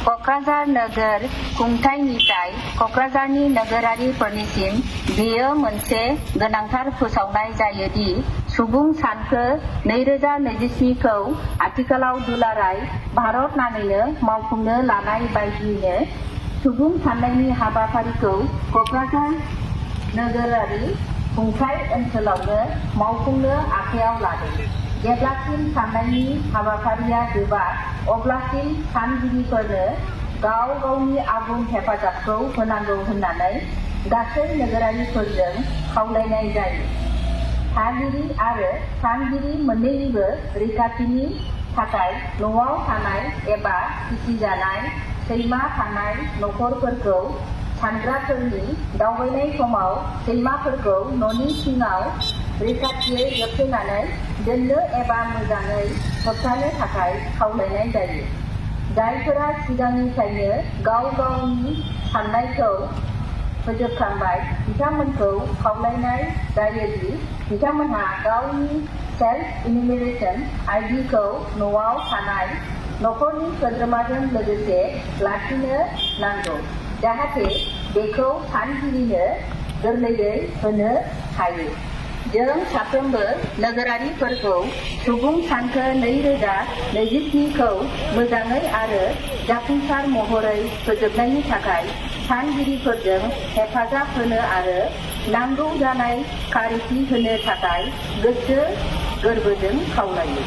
क'क्राझार नोगोर खुंथायनिफ्राय क'क्राझारनि नोगोरारिफोरनिसिम बेयो मोनसे गोनांथार फोसावनाय जायो दि सुबुं सानखो 2027 खौ आथिखालाव दुलाराय भारत नाङैनो मावफुंनो लानाय बायदियैनो सुबुं साननायनि हाबाफारिखौ क'क्राझार नोगोरारि खुंथाय ओनसोलावनो मावफुंनो आखायाव लादों। जेब्लासिम साननायनि हाबाफारिया जोबा अब्लासिम सानगिरिफोरनो गाव गावनि आबुं हेफाजाबखौ होनांगौ होननानै गासै नोगोरारिफोरजों खावलायनाय जायो। थागिरि आरो सानगिरि मोन्नैनिबो रैखाथिनि थाखाय न'आव थानाय एबा फिसिजानाय सैमा थानाय नखरफोरखौ सानग्राफोरनि दावबायनाय समाव सैमाफोरखौ न'नि सिङाव रैखाथियै जोबथेनानै दोननो एबा मोजाङै होबथानो थाखाय खावलायनाय जायो। जायफोरा सिगांनिफ्रायनो गाव गावनि साननायखौ फोजोबखांबाय बिथांमोनखौ खावलायनाय जायो दि बिथांमोनहा गावनि सेल्फ इन्यूमेरेशन ID खौ न'आव थानाय नखरनि सोद्रोमाजों लोगोसे लाखिनो नांगौ जाहाथे बेखौ सानगिरिनो गोरलैयै होनो हायो। जों साफ्रोमबो नोगोरारिफोरखौ सुबुं सानखो 2027 खौ मोजाङै आरो जाफुंसार महरै फोजोबनायनि थाखाय सानगिरिफोरजों हेफाजाब होनो आरो नांगौ जानाय खारिथि होनो थाखाय गोसो गोरबोजों खावलायो।